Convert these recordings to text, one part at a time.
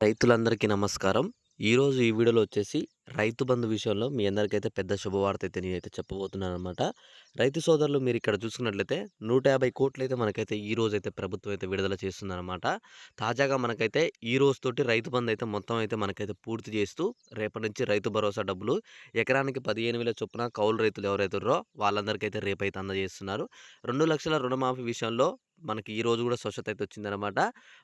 రైతులందరికీ నమస్కారం. ఈరోజు ఈ వీడియోలో వచ్చేసి రైతు బంధు విషయంలో మీ అందరికైతే పెద్ద శుభవార్త అయితే నేనైతే చెప్పబోతున్నాననమాట. రైతు సోదరులు మీరిక్కడ చూసుకున్నట్లయితే 150,00,00,000 అయితే మనకైతే ఈ రోజైతే ప్రభుత్వం అయితే విడుదల చేస్తుందనమాట. తాజాగా మనకైతే ఈ రోజుతోటి రైతు బంధు అయితే మొత్తం అయితే మనకైతే పూర్తి చేస్తూ రేపటి నుంచి రైతు భరోసా డబ్బులు ఎకరానికి 15,000 చొప్పున కౌలు రైతులు ఎవరైతే ఉన్నారో వాళ్ళందరికైతే రేపైతే అందజేస్తున్నారు. 2,00,000 రుణమాఫీ విషయంలో మనకి ఈ రోజు కూడా స్వచ్ఛత అయితే వచ్చిందనమాట.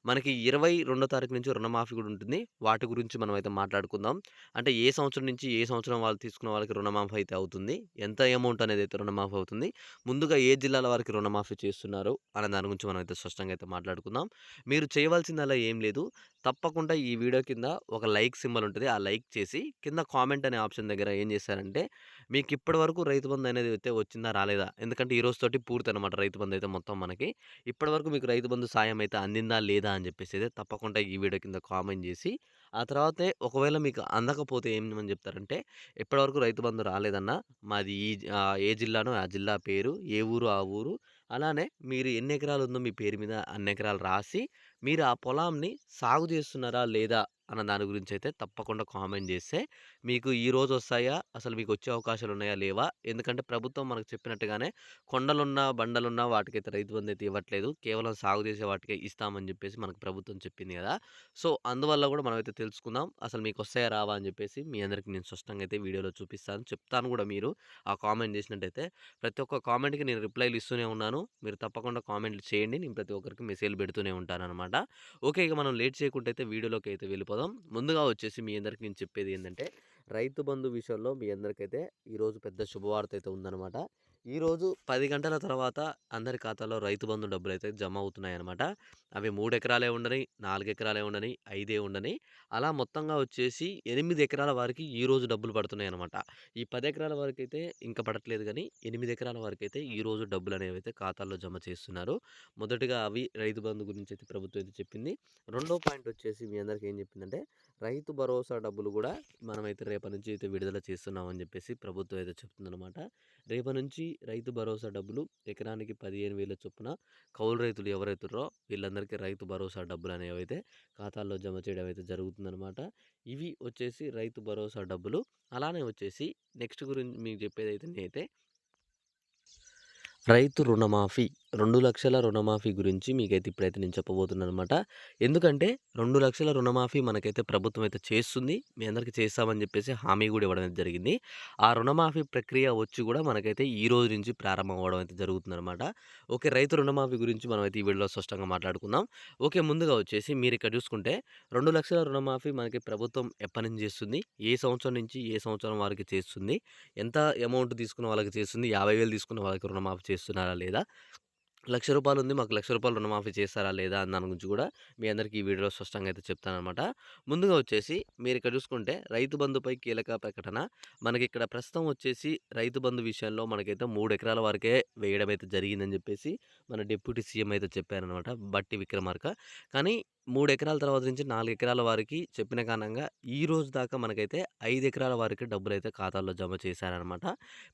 మనకి 22 తారీఖు నుంచి రుణమాఫీ కూడా ఉంటుంది. వాటి గురించి మనమైతే మాట్లాడుకుందాం. అంటే ఏ సంవత్సరం నుంచి ఏ సంవత్సరం వాళ్ళు తీసుకున్న వాళ్ళకి రుణమాఫీ అయితే అవుతుంది. ఎంత అమౌంట్ అనేదైతే రుణమాఫీ అవుతుంది. ముందుగా ఏ జిల్లాల వారికి రుణమాఫీ చేస్తున్నారు అనే దాని గురించి మనమైతే స్పష్టంగా అయితే మాట్లాడుకుందాం. మీరు చేయవలసిందల్లా ఏం లేదు. తప్పకుండా ఈ వీడియో కింద ఒక లైక్ సింబల్ ఉంటది. ఆ లైక్ చేసి కింద కామెంట్ అనే ఆప్షన్ దగ్గర ఏం చేశారంటే మీకు ఇప్పటి వరకు రైతు బంధు అనేది అయితే వచ్చిందా? రాలేదా? ఎందుకంటే ఈ రోజుతోటి పూర్తనమాట రైతు బంధు అయితే మొత్తం మనకి. ఇప్పటివరకు మీకు రైతు బంధు సాయం అయితే అందిందా? లేదా? అని చెప్పేసి అయితే తప్పకుండా ఈ వీడియో కింద కామెంట్ చేసి, ఆ తర్వాతే ఒకవేళ మీకు అందకపోతే ఏమని చెప్తారంటే, ఇప్పటివరకు రైతు బంధు రాలేదన్నా, మాది ఏ జిల్లానో ఆ జిల్లా పేరు, ఏ ఊరు ఆ ఊరు, అలానే మీరు ఎన్ని ఎకరాలు ఉందో మీ పేరు మీద అన్ని ఎకరాలు రాసి, మీరు ఆ పొలాన్ని సాగు చేస్తున్నారా? లేదా? అన్న దాని గురించైతే తప్పకుండా కామెంట్ చేస్తే, మీకు ఈరోజు వస్తాయా? అసలు మీకొచ్చే అవకాశాలున్నాయా? లేవా? ఎందుకంటే ప్రభుత్వం మనకు చెప్పినట్టుగానే కొండలున్నా, బండలున్నా వాటికైతే రైతు బంధైతే ఇవ్వట్లేదు. కేవలం సాగు చేసే వాటికే ఇస్తామని జెప్పేసి మనకు ప్రభుత్వం చెప్పింది గదా! సో, అందువల్ల గూడా మనమైతే తెలుసుకుందాం. అసలు మీకొస్తాయా? రావా? అని జెప్పేసి మీ అందరికి నేను స్పష్టంగా అయితే వీడియోలో చూపిస్తాను. చెప్తాను గూడా మీరు ఆ కామెంట్ జేసినట్టయితే. ప్రతి ఒక్క కామెంట్‌కి నేను రిప్లైలు ఇస్తూనే ఉన్నాను. మీరు తప్పకుండా కామెంట్లు చేయండి. నేను ప్రతి ఒక్కరికి మెసేజ్‌లు పెడుతూనే ఉంటాననమాట. ఓకే. ఇక మనం లేట్ చేయకుండా అయితే వీడియోలోకైతే వెళ్ళిపోదాం. ముందుగా వచ్చేసి మీ అందరికి నేను చెప్పేది ఏందంటే, రైతు బంధు విషయంలో మీ అందరికైతే ఈరోజు పెద్ద శుభవార్త అయితే ఉందనమాట. ఈరోజు 10 గంటల తర్వాత అందరి ఖాతాలో రైతు బంధు డబ్బులైతే జమ అవుతున్నాయన్నమాట. అవి 3 ఎకరాలే ఉండని, 4 ఎకరాలే ఉండని, 5 ఉండని అలా మొత్తంగా వచ్చేసి 8 ఎకరాల వారికి ఈరోజు డబ్బులు పడుతున్నాయన్నమాట. ఈ 10 ఎకరాల వరకైతే ఇంకా పడట్లేదు గానీ, 8 ఎకరాల వరకైతే ఈరోజు డబ్బులనేవైతే ఖాతాల్లో జమ చేస్తున్నారు. మొదటగా అవి రైతు బంధు గురించైతే ప్రభుత్వం అయితే చెప్పింది. రెండో పాయింట్ వచ్చేసి మీ అందరికి ఏం చెప్పిందంటే, రైతు భరోసా డబ్బులు గూడా మనమైతే రేపటి నుంచి అయితే విడుదల చేస్తున్నామని జెప్పేసి ప్రభుత్వం అయితే చెప్తుందనమాట. రేపటి నుంచి రైతు భరోసా డబ్బులు ఎకరానికి 15,000 చొప్పున కౌలు రైతులు ఎవరైతుర్రో వీళ్ళందరికీ రైతు భరోసా డబ్బులనేవైతే ఖాతాల్లో జమ చేయడం అయితే జరుగుతుందనమాట. ఇవి వచ్చేసి రైతు భరోసా డబ్బులు. అలానే వచ్చేసి నెక్స్ట్ గురించి మీకు చెప్పేదైతే నేనైతే రైతు రుణమాఫీ 2,00,000 రుణమాఫీ గురించి మీకైతే ఇప్పుడైతే నేను చెప్పబోతున్నాననమాట. ఎందుకంటే 2,00,000 రుణమాఫీ మనకైతే ప్రభుత్వం అయితే చేస్తుంది. మీ అందరికీ చేస్తామని చెప్పేసి హామీ గూడా ఇవ్వడం అయితే జరిగింది. ఆ రుణమాఫీ ప్రక్రియ వచ్చి గూడా మనకైతే ఈ రోజు నుంచి ప్రారంభం అవ్వడం అయితే జరుగుతుందనమాట. ఓకే. రైతు రుణమాఫీ గురించి మనమైతే ఈ వీడియోలో స్పష్టంగా మాట్లాడుకుందాం. ఓకే. ముందుగా వచ్చేసి మీరిక్కడ చూసుకుంటే 2,00,000 రుణమాఫీ మనకి ప్రభుత్వం ఎప్పటినుంచి చేస్తుంది? ఏ సంవత్సరం నుంచి ఏ సంవత్సరం వారికి చేస్తుంది? ఎంత అమౌంట్ తీసుకున్న వాళ్ళకి చేస్తుంది? 50,000 తీసుకున్న వాళ్ళకి రుణమాఫీ చేస్తున్నారా లేదా? రూ. 1,00,000 ఉంది. మాకు రూ. 1,00,000 రుణమాఫీ చేస్తారా? లేదా? అన్న దాని గురించి గూడా మీ అందరికీ ఈ వీడియోలో స్పష్టంగా అయితే చెప్తాననమాట. ముందుగా వచ్చేసి మీరిక్కడ చూసుకుంటే రైతు బంధుపై కీలక ప్రకటన. మనకిక్కడ ప్రస్తుతం వచ్చేసి రైతు బంధు విషయంలో మనకైతే 3 ఎకరాల వరకే వేయడం అయితే జరిగిందని జెప్పేసి మన డిప్యూటీ సీఎం అయితే చెప్పారనమాట. బట్టి విక్రమార్క. కానీ 3 ఎకరాల తర్వాత నుంచి 4 ఎకరాల వారికి చెప్పిన కారణంగా ఈ రోజు దాకా మనకైతే 5 ఎకరాల వారికి డబ్బులైతే ఖాతాల్లో జమ చేశారనమాట.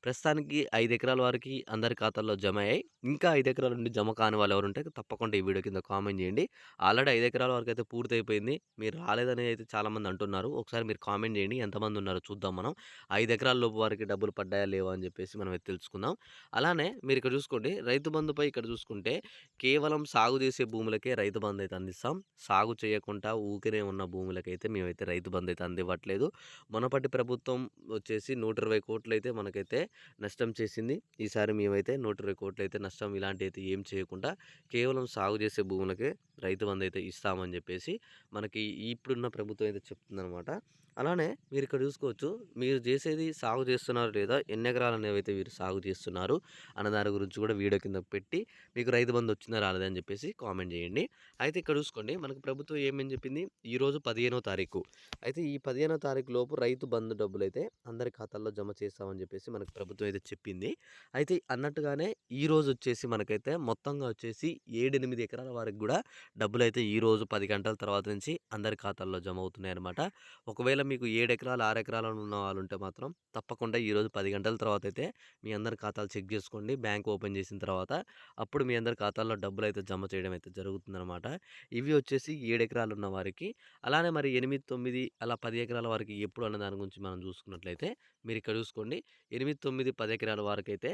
ప్రస్తుతానికి 5 ఎకరాల వారికి అందరి ఖాతాల్లో జమ అయ్యాయి. ఇంకా 5 ఎకరాల నుండి జమ కాని వాళ్ళెవరుంటే తప్పకుండా ఈ వీడియో కింద కామెంట్ చేయండి. ఆల్రెడీ 5 ఎకరాల వరకైతే పూర్తయిపోయింది. మీరు రాలేదని అయితే చాలామంది అంటున్నారు. ఒకసారి మీరు కామెంట్ చేయండి. ఎంతమంది ఉన్నారో చూద్దాం మనం. 5 ఎకరాల లోపు వారికి డబ్బులు పడ్డాయా? లేవా? అని చెప్పేసి మనమైతే తెలుసుకుందాం. అలానే మీరిక్కడ చూసుకోండి రైతు బంధుపై ఇక్కడ చూసుకుంటే కేవలం సాగు చేసే భూములకే రైతు బంధు అయితే అందిస్తాం. సాగు చేయకుండా ఊకనే ఉన్న భూములకైతే మేమైతే రైతు బంధు అయితే అందివ్వట్లేదు. మునపటి ప్రభుత్వం వచ్చేసి 120,00,00,000 అయితే మనకైతే నష్టం చేసింది. ఈసారి మేమైతే 120,00,00,000 అయితే నష్టం ఇలాంటివైతే ఏం చేయకుండా కేవలం సాగు చేసే భూములకే రైతు బంధు అయితే ఇస్తామని చెప్పేసి మనకి ఇప్పుడున్న ప్రభుత్వం అయితే చెప్తుందనమాట. అలానే మీరిక్కడ చూసుకోవచ్చు. మీరు చేసేది సాగు చేస్తున్నారో లేదా? ఎన్ని ఎకరాలు అనేవైతే వీరు సాగు చేస్తున్నారు అన్న దాని గురించి కూడా వీడియో కింద పెట్టి మీకు రైతు బంధు వచ్చిందా? రాలేదా? అని చెప్పేసి కామెంట్ చేయండి. అయితే ఇక్కడ చూసుకోండి మనకు ప్రభుత్వం ఏమని చెప్పింది? ఈరోజు 15వ తారీఖు. అయితే ఈ 15వ తారీఖు లోపు రైతు బంధు డబ్బులైతే అందరి ఖాతాల్లో జమ చేస్తామని చెప్పేసి మనకు ప్రభుత్వం అయితే చెప్పింది. అయితే అన్నట్టుగానే ఈరోజు వచ్చేసి మనకైతే మొత్తంగా వచ్చేసి 7, 8 ఎకరాల వారికి గూడా డబ్బులైతే ఈరోజు 10 గంటల తర్వాత నుంచి అందరి ఖాతాల్లో జమ అవుతున్నాయన్నమాట. ఒకవేళ మీకు 7 ఎకరాలు, 6 ఎకరాలు ఉన్న వాళ్ళుంటే మాత్రం తప్పకుండా ఈరోజు 10 గంటల తర్వాత అయితే మీ అందరి ఖాతాలు చెక్ చేసుకోండి. బ్యాంక్ ఓపెన్ చేసిన తర్వాత అప్పుడు మీ అందరి ఖాతాల్లో డబ్బులైతే జమ చేయడం అయితే జరుగుతుందనమాట. ఇవి వచ్చేసి వచ్చేసి 7 ఎకరాలున్న వారికి, అలానే మరి 8, 9 అలా 10 ఎకరాల వారికి ఎప్పుడు అన్న దాని గురించి మనం చూసుకున్నట్లయితే మీరిక్కడ చూసుకోండి. 8, 9, 10 ఎకరాల వారికైతే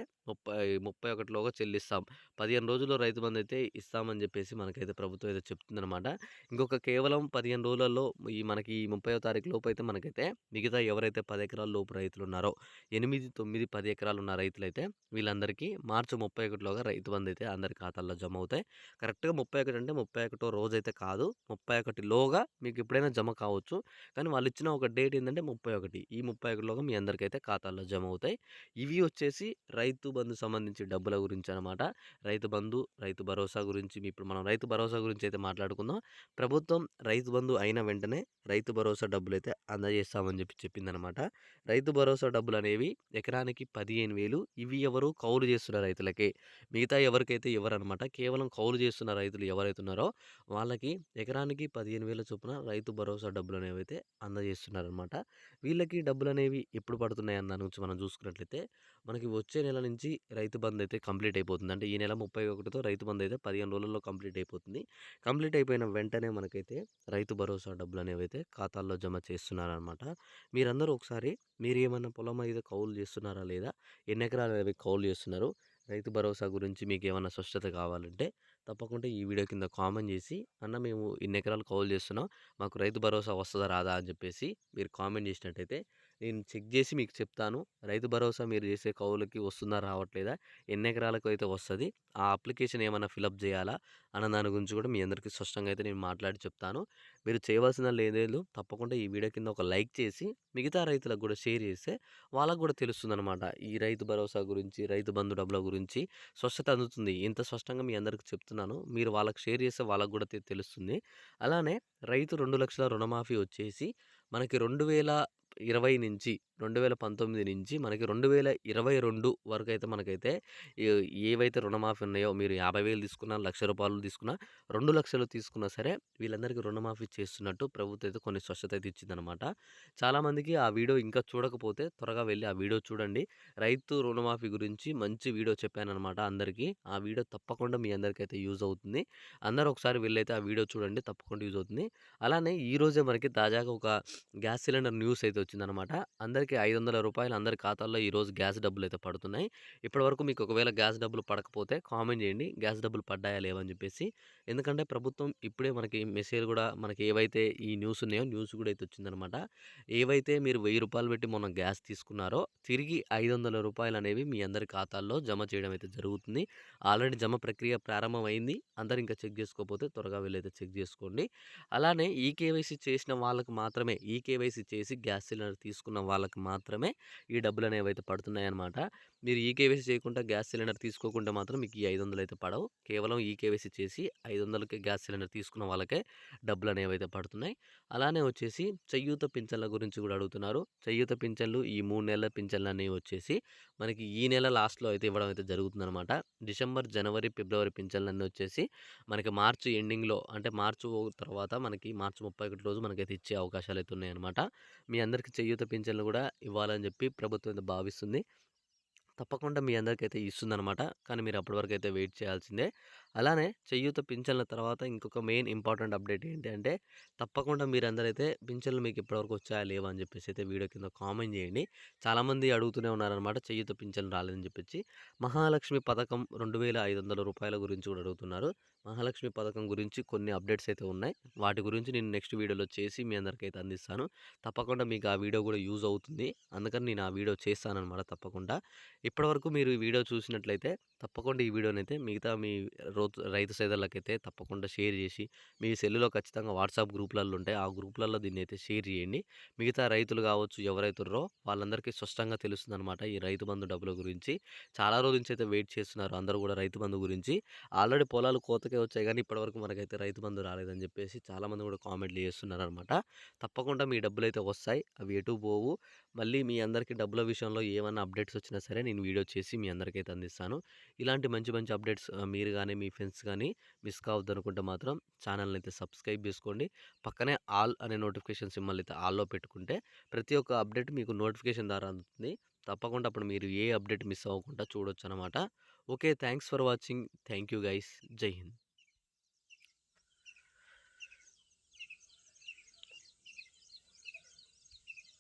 31లోగా చెల్లిస్తాం. 15 రోజుల్లో రైతు బంధైతే ఇస్తామని జెప్పేసి మనకైతే ప్రభుత్వం అయితే చెప్తుందనమాట. ఇంకొక కేవలం 15 రోజులలో మనకి ఈ 30వ తారీఖు లోపైతే మనకైతే మిగతా ఎవరైతే 10 ఎకరాల లోపు రైతులున్నారో 8, 9, 10 ఎకరాలున్న రైతులైతే వీళ్ళందరికీ మార్చి 31లోగా రైతు బంధైతే అందరి ఖాతాల్లో జమ అవుతాయి. కరెక్ట్‌గా 31 అంటే 31 రోజైతే కాదు. 31లోగా మీకెప్పుడైనా జమ కావచ్చు. కానీ వాళ్ళిచ్చిన ఒక డేట్ ఏందంటే 31. ఈ 31లోగా మీ అందరికైతే ఖాతాల్లో జమ అవుతాయి. ఇవి వచ్చేసి రైతు బంధు సంబంధించి డబ్బుల గురించనమాట. రైతు బంధు, రైతు భరోసా గురించి ఇప్పుడు మనం రైతు భరోసా గురించైతే మాట్లాడుకుందాం. ప్రభుత్వం రైతు బంధు అయిన వెంటనే రైతు భరోసా డబ్బులైతే అందజేస్తామని చెప్పిందనమాట. రైతు భరోసా డబ్బులనేవి ఎకరానికి 15,000 ఇవి ఎవరు కౌలు చేస్తున్న రైతులకే. మిగతా ఎవరికైతే ఇవ్వరనమాట. కేవలం కౌలు చేస్తున్న రైతులు ఎవరైతే ఉన్నారో వాళ్ళకి ఎకరానికి 15,000 చొప్పున రైతు భరోసా డబ్బులనేవైతే అందజేస్తున్నారనమాట. వీళ్ళకి డబ్బులనేవి ఎప్పుడు పడుతున్నాయన్న దాని గురించి మనం చూసుకున్నట్లయితే మనకి వచ్చే నెల నుంచి రైతు బంద్ అయితే కంప్లీట్ అయిపోతుంది. అంటే ఈ నెల 31తో రైతు బంద్ అయితే 15 రోజుల్లో కంప్లీట్ అయిపోతుంది. కంప్లీట్ అయిపోయిన వెంటనే మనకైతే రైతు భరోసా డబ్బులనేవైతే ఖాతాల్లో జమ చేస్తున్నారనమాట. మీరందరూ ఒకసారి మీరేమన్నా పొలం అయితే కౌలు చేస్తున్నారా లేదా? ఎన్ని ఎకరాలవి కౌలు చేస్తున్నారు? రైతు భరోసా గురించి మీకేమన్నా స్పష్టత కావాలంటే తప్పకుండా ఈ వీడియో కింద కామెంట్ చేసి, "అన్న మేము ఇన్ని ఎకరాలు కౌలు చేస్తున్నాం. మాకు రైతు భరోసా వస్తదా? రాదా?" అని చెప్పేసి మీరు కామెంట్ చేసినట్టయితే నేను చెక్ చేసి మీకు చెప్తాను. రైతు భరోసా మీరు చేసే కౌలుకి వస్తుందా? రావట్లేదా? ఎన్ని ఎకరాలకు అయితే వస్తది? ఆ అప్లికేషన్ ఏమన్నా ఫిలప్ చేయాలా? అన్న దాని గురించి కూడా మీ అందరికీ స్పష్టంగా అయితే నేను మాట్లాడి చెప్తాను. మీరు చేయవలసిందల్లా ఏం లేదు. తప్పకుండా ఈ వీడియో కింద ఒక లైక్ చేసి మిగతా రైతులకు కూడా షేర్ చేస్తే వాళ్ళకి కూడా తెలుస్తుందనమాట. ఈ రైతు భరోసా గురించి, రైతు బంధు డబ్బుల గురించి స్పష్టత అందుతుంది. ఇంత స్పష్టంగా మీ అందరికి చెప్తున్నాను. మీరు వాళ్ళకి షేర్ చేస్తే వాళ్ళకి కూడా తెలుస్తుంది. అలానే రైతు 2,00,000 రుణమాఫీ వచ్చేసి మనకి 2020 నుంచి 2019 నుంచి మనకి 2022 వరకైతే మనకైతే ఏ ఏవైతే రుణమాఫీ ఉన్నాయో మీరు 50,000 తీసుకున్నా, రూ. 1,00,000 తీసుకున్నా, 2,00,000 తీసుకున్నా సరే వీళ్ళందరికీ రుణమాఫీ చేస్తున్నట్టు ప్రభుత్వం అయితే కొన్ని స్పష్టత అయితే ఇచ్చిందనమాట. చాలామందికి ఆ వీడియో ఇంకా చూడకపోతే త్వరగా వెళ్లి ఆ వీడియో చూడండి. రైతు రుణమాఫీ గురించి మంచి వీడియో చెప్పాననమాట అందరికీ. ఆ వీడియో తప్పకుండా మీ అందరికైతే యూజ్ అవుతుంది. అందరూ ఒకసారి వెళ్లైతే ఆ వీడియో చూడండి. తప్పకుండా యూజ్ అవుతుంది. అలానే ఈరోజే మనకి తాజాగా ఒక గ్యాస్ సిలిండర్ న్యూస్ అయితే వచ్చిందనమాట. అందరికీ రూ. 500 అందరి ఖాతాల్లో ఈరోజు గ్యాస్ డబ్బులైతే పడుతున్నాయి. ఇప్పటివరకు మీకు ఒకవేళ గ్యాస్ డబ్బులు పడకపోతే కామెంట్ చేయండి. గ్యాస్ డబ్బులు పడ్డాయా లేవా అని చెప్పేసి. ఎందుకంటే ప్రభుత్వం ఇప్పుడే మనకి మెసేజ్ కూడా మనకి ఏవైతే ఈ న్యూస్ ఉన్నాయో న్యూస్ కూడా అయితే వచ్చిందనమాట. ఏవైతే మీరు రూ. 1000 పెట్టి మొన్న గ్యాస్ తీసుకున్నారో తిరిగి రూ. 500 అనేవి మీ అందరి ఖాతాల్లో జమ చేయడం అయితే జరుగుతుంది. ఆల్రెడీ జమ ప్రక్రియ ప్రారంభమైంది. అందరూ ఇంకా చెక్ చేసుకోకపోతే త్వరగా వెళ్లైతే చెక్ చేసుకోండి. అలానే ఈకేవైసీ చేసిన వాళ్ళకి మాత్రమే ఈకేవైసీ చేసి గ్యాస్ సిలిండర్ తీసుకున్న వాళ్ళకి మాత్రమే ఈ డబ్బులనేవైతే పడుతున్నాయన్నమాట. మీరు ఈకేవైసీ చేయకుండా గ్యాస్ సిలిండర్ తీసుకోకుంటే మాత్రం మీకు ఈ 500 అయితే పడవు. కేవలం ఈకేవైసీ చేసి 500కి గ్యాస్ సిలిండర్ తీసుకున్న వాళ్ళకే డబ్బులనేవైతే పడుతున్నాయి. అలానే వచ్చేసి చేయూత పింఛన్ల గురించి కూడా అడుగుతున్నారు. చేయూత పింఛన్లు ఈ 3 నెలల పింఛన్లనేవి వచ్చేసి మనకి ఈ నెల లాస్ట్‌లో అయితే ఇవ్వడం అయితే జరుగుతుందనమాట. డిసెంబర్, జనవరి, ఫిబ్రవరి పింఛన్లన్నీ వచ్చేసి మనకి మార్చి ఎండింగ్‌లో అంటే మార్చి తర్వాత మనకి మార్చి 31 రోజు మనకైతే ఇచ్చే అవకాశాలైతే ఉన్నాయన్నమాట. మీ అందరికీ చేయూత పింఛన్లు కూడా ఇవ్వాలని చెప్పి ప్రభుత్వం అయితే భావిస్తుంది. తప్పకుండా మీ అందరికైతే ఇస్తుందనమాట. కానీ మీరు అప్పటి వరకైతే వెయిట్ చేయాల్సిందే. అలానే చేయూత పింఛన్ల తర్వాత ఇంకొక మెయిన్ ఇంపార్టెంట్ అప్డేట్ ఏంటి అంటే, తప్పకుండా మీరందరైతే పింఛన్లు మీకు ఇప్పటివరకు వచ్చాయా లేవా అని చెప్పేసి అయితే వీడియో కింద కామెంట్ చేయండి. చాలామంది అడుగుతూనే ఉన్నారనమాట చేయూత పింఛన్లు రాలేదని చెప్పేసి. మహాలక్ష్మి పథకం రూ. 2,500 గురించి కూడా అడుగుతున్నారు. మహాలక్ష్మి పథకం గురించి కొన్ని అప్డేట్స్ అయితే ఉన్నాయి. వాటి గురించి నేను నెక్స్ట్ వీడియోలో చేసి మీ అందరికైతే అందిస్తాను. తప్పకుండా మీకు ఆ వీడియో కూడా యూజ్ అవుతుంది. అందుకని నేను ఆ వీడియో చేస్తాననమాట తప్పకుండా. ఇప్పటివరకు మీరు ఈ వీడియో చూసినట్లయితే తప్పకుండా ఈ వీడియోనైతే మిగతా మీ రైతు సోదరులకైతే తప్పకుండా షేర్ చేసి మీ సెల్లులో ఖచ్చితంగా వాట్సాప్ గ్రూప్‌లలో ఉంటాయి. ఆ గ్రూప్‌లలో దీన్నైతే షేర్ చేయండి. మిగతా రైతులు కావచ్చు ఎవరైతే ఉన్నారో వాళ్ళందరికీ స్పష్టంగా తెలుస్తుందనమాట ఈ రైతు బంధు డబ్బుల గురించి. చాలా రోజుల నుంచి అయితే వెయిట్ చేస్తున్నారు అందరూ కూడా రైతు బంధు గురించి. ఆల్రెడీ పొలాలు కోతకే వచ్చాయి కానీ ఇప్పటివరకు మనకైతే రైతు బంధు రాలేదని చెప్పేసి చాలామంది కూడా కామెంట్లు చేస్తున్నారనమాట. తప్పకుండా మీ డబ్బులైతే వస్తాయి. అవి ఎటు పోవు. మళ్ళీ మీ అందరికీ డబ్బుల విషయంలో ఏమన్నా అప్డేట్స్ వచ్చినా సరే నేను వీడియో చేసి మీ అందరికైతే అందిస్తాను. ఇలాంటి మంచి మంచి అప్డేట్స్ మీరు గానీ, మీ ఫ్రెండ్స్ గానీ మిస్ కావద్దనుకుంటే మాత్రం ఛానల్‌ని అయితే సబ్స్క్రైబ్ చేసుకోండి. పక్కనే ఆల్ అనే నోటిఫికేషన్ సింబల్ అయితే ఆల్‌లో పెట్టుకుంటే ప్రతి ఒక్క అప్డేట్ మీకు నోటిఫికేషన్ ద్వారా అందుతుంది. తప్పకుండా అప్పుడు మీరు ఏ అప్డేట్ మిస్ అవ్వకుండా చూడొచ్చనమాట. Okay. Thanks for watching. Thank you guys. జై హింద్.